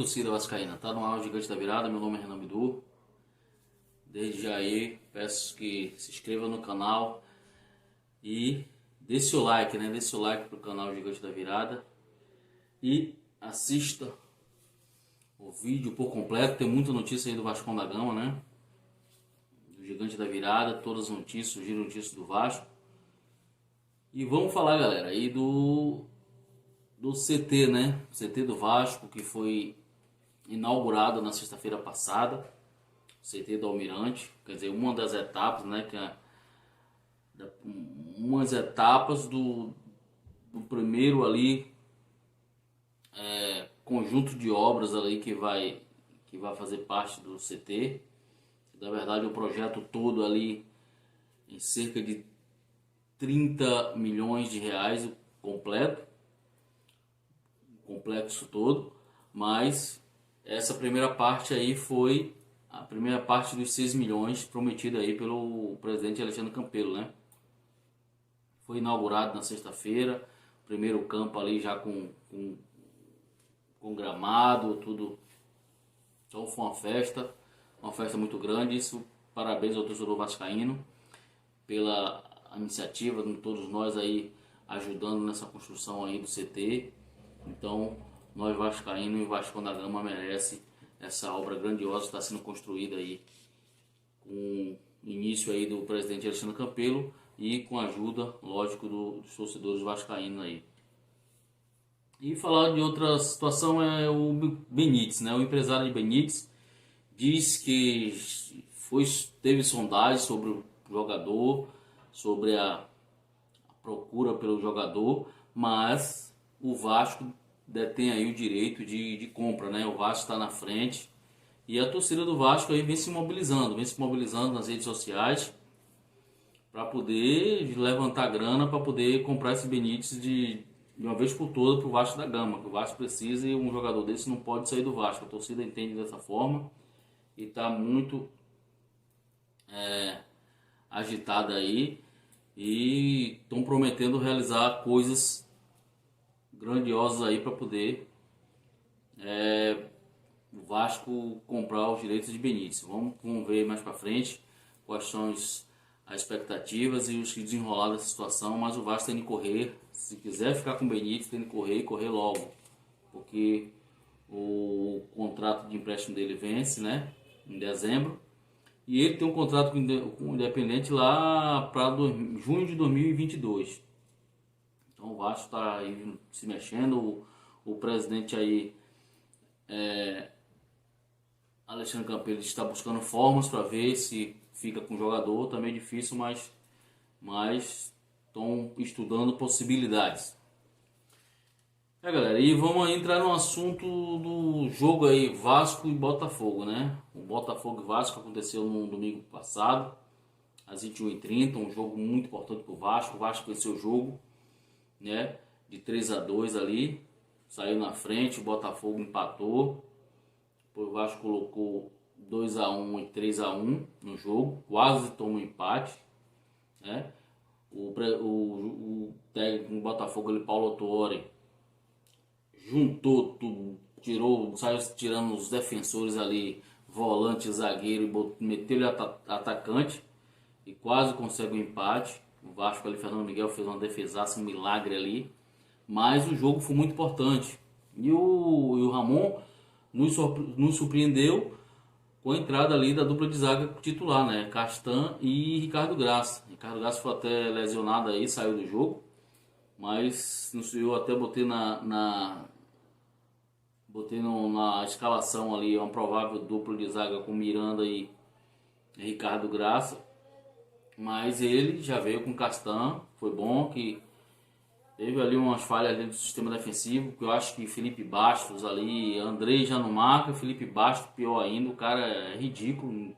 torcida vascaína, tá no ar o Gigante da Virada, meu nome é Renan Bidu. Desde já aí, peço que se inscreva no canal e dê seu like, né? Dê seu like pro canal Gigante da Virada e assista o vídeo por completo. Tem muita notícia aí do Vascão da Gama, né? Do Gigante da Virada, todas as notícias, o giro de notícias do Vasco. E vamos falar, galera, aí do CT, né? CT do Vasco, que foi inaugurado na sexta-feira passada. CT do Almirante, quer dizer, uma das etapas, né? Umas etapas do primeiro ali conjunto de obras ali que vai fazer parte do CT. Na verdade, o projeto todo ali em cerca de 30 milhões de reais completo, o complexo todo, mas essa primeira parte aí foi a primeira parte dos 6 milhões prometida aí pelo presidente Alexandre Campelo, né? Foi inaugurado na sexta-feira, primeiro campo ali já com gramado, tudo. Então foi uma festa muito grande. Isso, parabéns ao torcedor vascaíno pela iniciativa, de todos nós aí ajudando nessa construção aí do CT. Então, nós vascaínos e Vascão da Gama merece essa obra grandiosa que está sendo construída aí com início aí do presidente Alexandre Campelo e com a ajuda, lógico, dos torcedores vascaínos aí. E falar de outra situação é o Benítez, né? O empresário de Benítez diz que teve sondagem sobre o jogador, sobre a procura pelo jogador, mas o Vasco detém aí o direito de compra, né? O Vasco está na frente e a torcida do Vasco aí vem se mobilizando nas redes sociais para poder levantar grana, para poder comprar esse Benítez de uma vez por toda para o Vasco da Gama, que o Vasco precisa e um jogador desse não pode sair do Vasco. A torcida entende dessa forma e está muito agitada aí e estão prometendo realizar coisas grandiosas aí para poder o Vasco comprar os direitos de Benítez. Vamos ver mais para frente quais são as expectativas e os que desenrolar dessa situação, mas o Vasco tem que correr. Se quiser ficar com o Benítez, tem que correr e correr logo, porque o contrato de empréstimo dele vence, né, em dezembro, e ele tem um contrato com o Independente lá para junho de 2022. Então o Vasco está aí se mexendo, o presidente aí, Alexandre Campelo, está buscando formas para ver se fica com o jogador. Também é difícil, mas estão estudando possibilidades. Galera, e vamos entrar no assunto do jogo aí, Vasco e Botafogo, né? O Botafogo e Vasco aconteceu no domingo passado, às 21h30, um jogo muito importante para o Vasco. O Vasco venceu o jogo, né, de 3-2 ali, saiu na frente, o Botafogo empatou, depois o Vasco colocou 2-1 e 3-1 no jogo, quase tomou um empate, né? O técnico do Botafogo, Paulo Autuori, juntou tudo, saiu tirando os defensores ali, volante, zagueiro, e meteu-lhe atacante e quase consegue um empate. O Vasco ali, Fernando Miguel fez uma defesaça, um milagre ali, mas o jogo foi muito importante e o Ramon nos surpreendeu com a entrada ali da dupla de zaga titular, né? Castan e Ricardo Graça. Ricardo Graça foi até lesionado aí, saiu do jogo, mas eu até botei na escalação ali uma provável dupla de zaga com Miranda e Ricardo Graça, mas ele já veio com Castan. Foi bom que teve ali umas falhas ali do sistema defensivo, que eu acho que Felipe Bastos ali, Andrei já não marca, Felipe Bastos pior ainda, o cara é ridículo,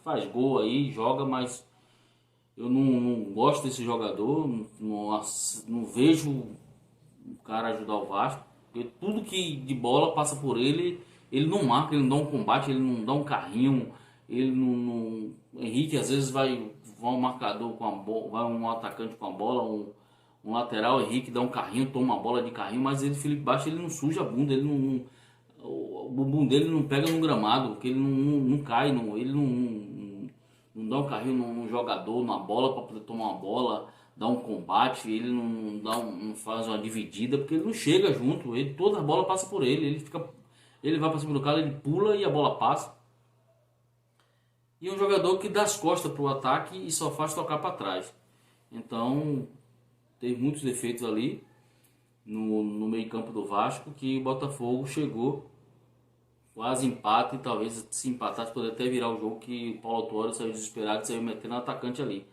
faz gol aí, joga, mas eu não gosto desse jogador, não vejo o cara ajudar o Vasco, porque tudo que de bola passa por ele, ele não marca, ele não dá um combate, ele não dá um carrinho, ele não Henrique às vezes vai um marcador com a bola, vai um atacante com a bola, um lateral, Henrique dá um carrinho, toma uma bola de carrinho, mas ele, Felipe Bastos, ele não suja a bunda, ele não bumbum dele não pega no gramado, porque ele não cai, ele não dá um carrinho num jogador, numa bola para poder tomar uma bola, dar um combate, ele não faz uma dividida, porque ele não chega junto, toda a bola passa por ele vai para cima do cara, ele pula e a bola passa. E é um jogador que dá as costas para o ataque e só faz tocar para trás. Então, tem muitos defeitos ali no meio campo do Vasco, que o Botafogo chegou quase empate, e talvez se empatasse poderia até virar o jogo, que o Paulo Autuori saiu desesperado e saiu metendo atacante ali.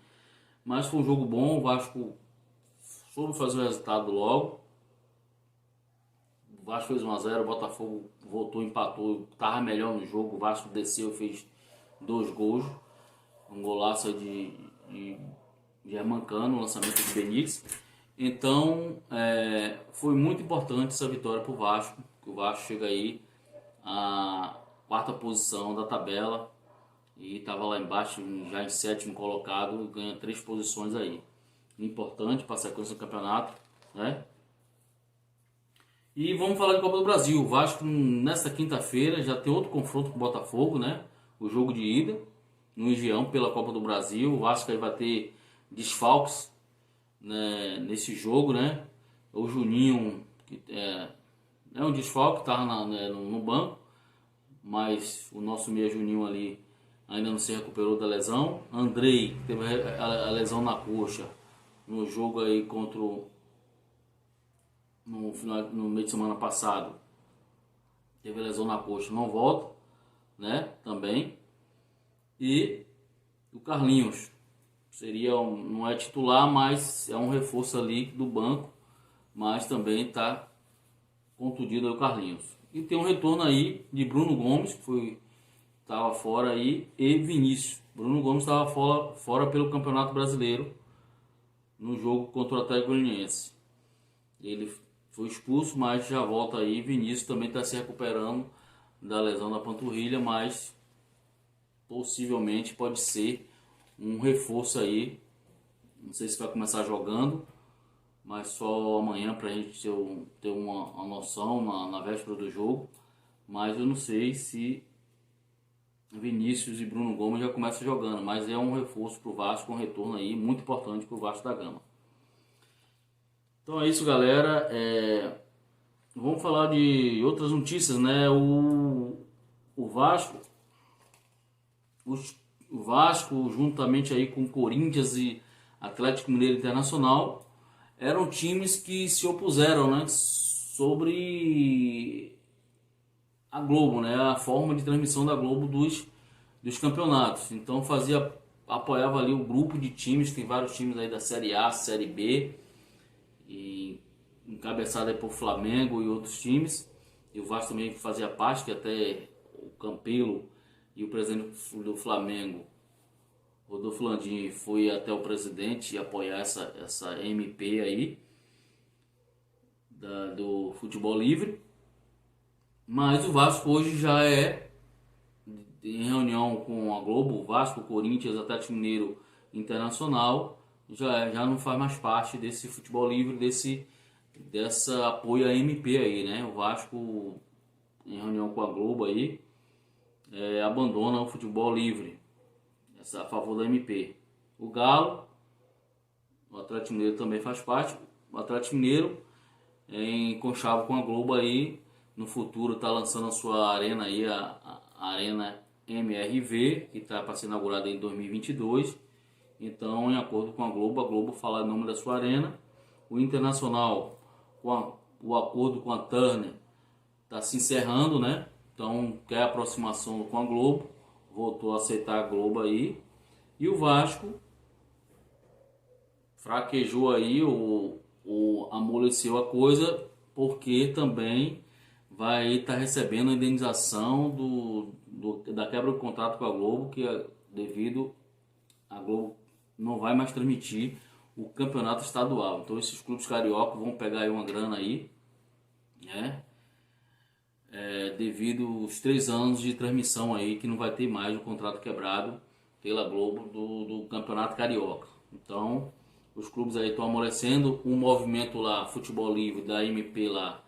Mas foi um jogo bom, o Vasco soube fazer o resultado logo. O Vasco fez 1 a 0, o Botafogo voltou, empatou, estava melhor no jogo, o Vasco desceu e fez 2 gols. Um golaço de Germancano, o lançamento de Benítez. Então, foi muito importante essa vitória para o Vasco, que o Vasco chega aí à 4ª posição da tabela e estava lá embaixo, já em 7º colocado, e ganha 3 posições aí. Importante para a sequência do campeonato, né? E vamos falar de Copa do Brasil. O Vasco, nesta quinta-feira, já tem outro confronto com o Botafogo, né? O jogo de ida no Engenhão pela Copa do Brasil. O Vasco aí vai ter desfalques, né, nesse jogo, né? O Juninho, que é um desfalque, estava no banco, mas o nosso meia Juninho ali ainda não se recuperou da lesão. Andrei, que teve a lesão na coxa no jogo aí no meio de semana passado, teve lesão na coxa, não volta, né? Também. E o Carlinhos não é titular, mas é um reforço ali do banco, mas também está contundido aí o Carlinhos. E tem um retorno aí de Bruno Gomes, que estava fora aí, e Vinícius. Bruno Gomes estava fora pelo Campeonato Brasileiro no jogo contra o Atlético Goianiense. Ele foi expulso, mas já volta aí. Vinícius também está se recuperando da lesão da panturrilha, mas possivelmente pode ser um reforço aí. Não sei se vai começar jogando, mas só amanhã para a gente ter uma noção na véspera do jogo. Mas eu não sei se Vinícius e Bruno Gomes já começam jogando, mas é um reforço para o Vasco, um retorno aí muito importante para o Vasco da Gama. Então é isso, galera. Vamos falar de outras notícias, né? O Vasco, o Vasco, juntamente aí com Corinthians e Atlético Mineiro Internacional, eram times que se opuseram, né, sobre a Globo, né, a forma de transmissão da Globo dos campeonatos. Então apoiava ali o grupo de times, tem vários times aí da Série A, Série B, e encabeçado aí por Flamengo e outros times. E o Vasco também fazia parte, que até o Campelo e o presidente do Flamengo, Rodolfo Landim, foi até o presidente apoiar essa MP aí do futebol livre. Mas o Vasco hoje já é, em reunião com a Globo, Vasco, Corinthians, Atlético Mineiro, Internacional, já não faz mais parte desse futebol livre, dessa apoio à MP aí, né? O Vasco, em reunião com a Globo aí, abandona o futebol livre, a favor da MP. O Galo, o Atlético Mineiro também faz parte. O Atlético Mineiro, em conchavo com a Globo aí, no futuro está lançando a sua arena aí, a Arena MRV, que está para ser inaugurada em 2022. Então, em acordo com a Globo fala o nome da sua arena. O Internacional, o acordo com a Turner está se encerrando, né? Então, quer aproximação com a Globo, voltou a aceitar a Globo aí. E o Vasco fraquejou aí, amoleceu a coisa, porque também vai estar recebendo a indenização da quebra do contrato com a Globo, que devido a Globo não vai mais transmitir o campeonato estadual. Então esses clubes cariocas vão pegar aí uma grana aí, né? Devido aos 3 anos de transmissão aí, que não vai ter mais o contrato quebrado pela Globo do campeonato carioca. Então os clubes aí estão amolecendo. O movimento lá, futebol livre da MP lá,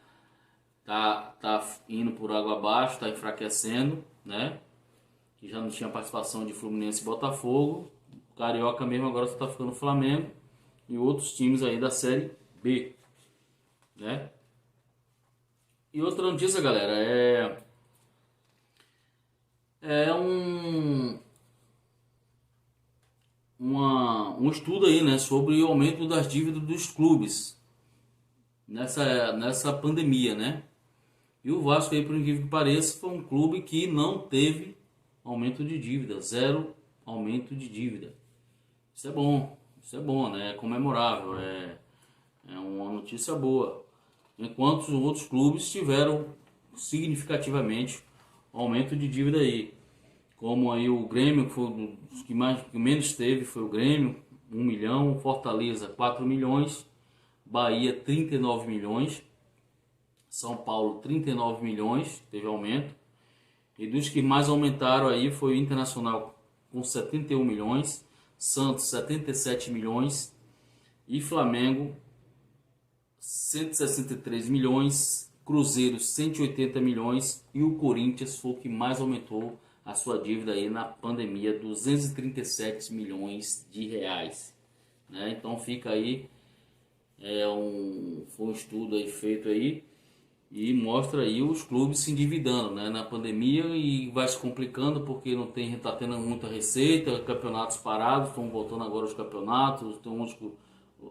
tá indo por água abaixo, tá enfraquecendo, né? Que já não tinha participação de Fluminense e Botafogo. O Carioca mesmo agora só tá ficando Flamengo e outros times aí da Série B, né? E outra notícia, galera, é um estudo aí, né, sobre o aumento das dívidas dos clubes nessa pandemia, né? E o Vasco aí, por incrível que pareça, foi um clube que não teve aumento de dívida, zero aumento de dívida. Isso é bom, né? É comemorável, é uma notícia boa. Enquanto os outros clubes tiveram significativamente aumento de dívida aí. Como aí o Grêmio, que foi um dos que menos teve, foi o Grêmio, 1 milhão, Fortaleza 4 milhões, Bahia 39 milhões, São Paulo 39 milhões, teve aumento. E dos que mais aumentaram aí foi o Internacional com 71 milhões, Santos 77 milhões e Flamengo 163 milhões, Cruzeiro 180 milhões e o Corinthians foi o que mais aumentou a sua dívida aí na pandemia, 237 milhões de reais, né? Então fica aí, foi um estudo aí feito aí e mostra aí os clubes se endividando, né, na pandemia, e vai se complicando porque não tá tendo muita receita, campeonatos parados, estão voltando agora os campeonatos, tem uns,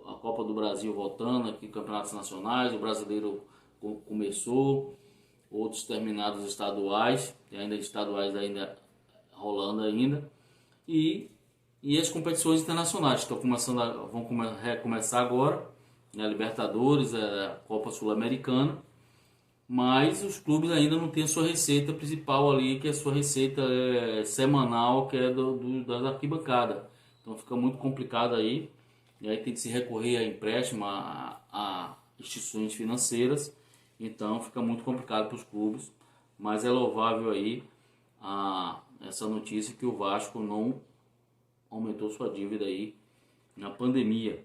a Copa do Brasil voltando aqui, campeonatos nacionais, o brasileiro começou, outros terminados estaduais, e ainda estaduais ainda rolando ainda, e as competições internacionais estão vão recomeçar agora, né, Libertadores, a Copa Sul-Americana, mas os clubes ainda não têm a sua receita principal ali, que é a sua receita semanal, que é das arquibancadas. Então fica muito complicado aí, e aí tem que se recorrer a empréstimo, a instituições financeiras, então fica muito complicado para os clubes, mas é louvável aí essa notícia que o Vasco não aumentou sua dívida aí na pandemia.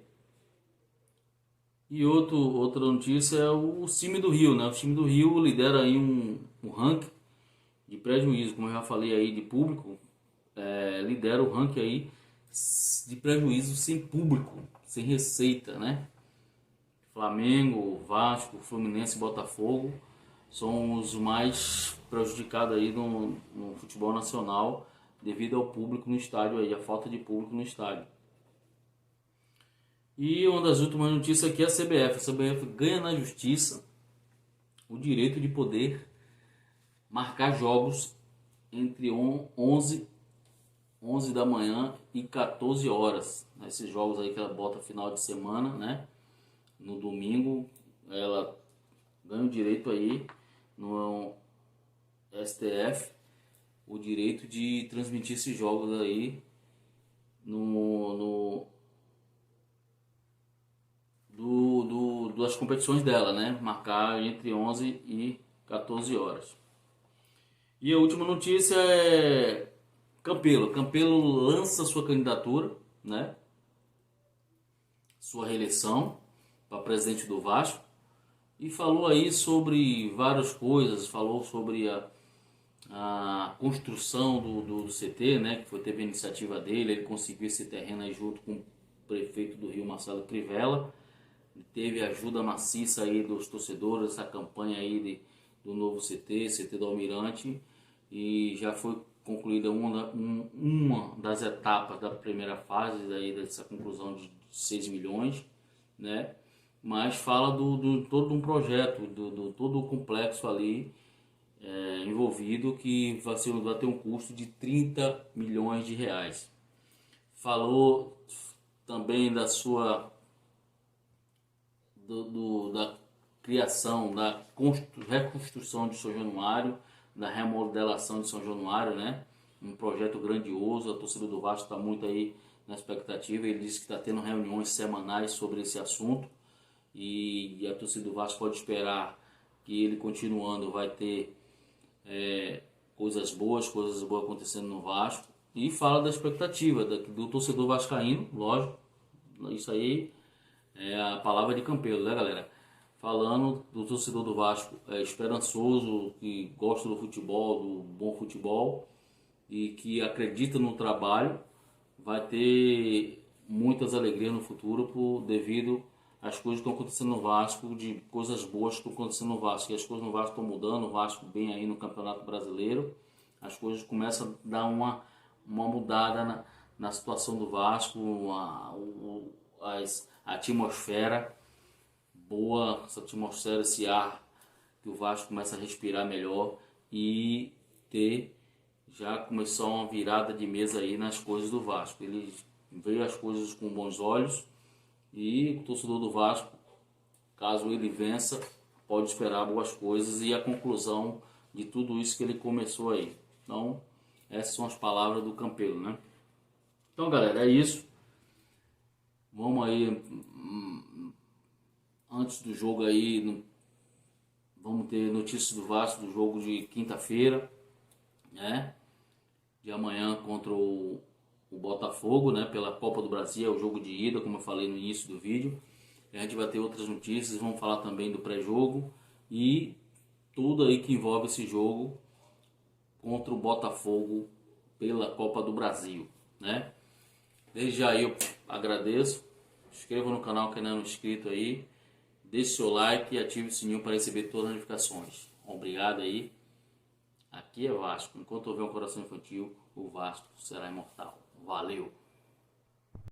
E outra notícia é o time do Rio, né? O time do Rio lidera aí um ranking de prejuízo, como eu já falei aí, de público, lidera o ranking aí de prejuízo sem público, sem receita, né? Flamengo, Vasco, Fluminense e Botafogo são os mais prejudicados aí no futebol nacional devido ao público no estádio aí, a falta de público no estádio. E uma das últimas notícias aqui é a CBF. A CBF ganha na justiça o direito de poder marcar jogos entre 11 da manhã e 14 horas. Esses jogos aí que ela bota final de semana, né? No domingo, ela ganha o direito aí no STF, o direito de transmitir esses jogos aí das competições dela, né? Marcar entre 11 e 14 horas. E a última notícia é Campelo. Campelo lança sua candidatura, né? Sua reeleição para presidente do Vasco e falou aí sobre várias coisas, falou sobre a construção do CT, né? Que teve a iniciativa dele, ele conseguiu esse terreno aí junto com o prefeito do Rio, Marcelo Crivella. Teve ajuda maciça aí dos torcedores, essa campanha aí do novo CT do Almirante, e já foi concluída uma das etapas da primeira fase aí dessa conclusão de 6 milhões, né? Mas fala todo um projeto, todo o complexo ali envolvido, que vai ter um custo de 30 milhões de reais. Falou também da criação, da reconstrução de São Januário, da remodelação de São Januário, né? Um projeto grandioso, a torcida do Vasco está muito aí na expectativa. Ele disse que está tendo reuniões semanais sobre esse assunto e a torcida do Vasco pode esperar que ele, continuando, vai ter coisas boas acontecendo no Vasco. E fala da expectativa do torcedor vascaíno, lógico, isso aí é a palavra de Campelo, né, galera? falando do torcedor do Vasco esperançoso, que gosta do futebol, do bom futebol e que acredita no trabalho, vai ter muitas alegrias no futuro devido às coisas que estão acontecendo no Vasco, de coisas boas que estão acontecendo no Vasco. E as coisas no Vasco estão mudando, o Vasco bem aí no Campeonato Brasileiro, as coisas começam a dar uma mudada na situação do Vasco, a atmosfera boa, essa atmosfera, esse ar que o Vasco começa a respirar melhor e já começou uma virada de mesa aí nas coisas do Vasco. Ele veio as coisas com bons olhos e o torcedor do Vasco, caso ele vença, pode esperar boas coisas e a conclusão de tudo isso que ele começou aí. Então, essas são as palavras do Campelo, né? Então, galera, é isso. Vamos aí, antes do jogo aí, vamos ter notícias do Vasco do jogo de quinta-feira, né? De amanhã contra o Botafogo, né? Pela Copa do Brasil, é o jogo de ida, como eu falei no início do vídeo. A gente vai ter outras notícias, vamos falar também do pré-jogo e tudo aí que envolve esse jogo contra o Botafogo pela Copa do Brasil, né? Desde já eu agradeço, inscreva no canal que ainda não é inscrito aí, deixe seu like e ative o sininho para receber todas as notificações. Obrigado aí. Aqui é Vasco. Enquanto houver um coração infantil, o Vasco será imortal. Valeu!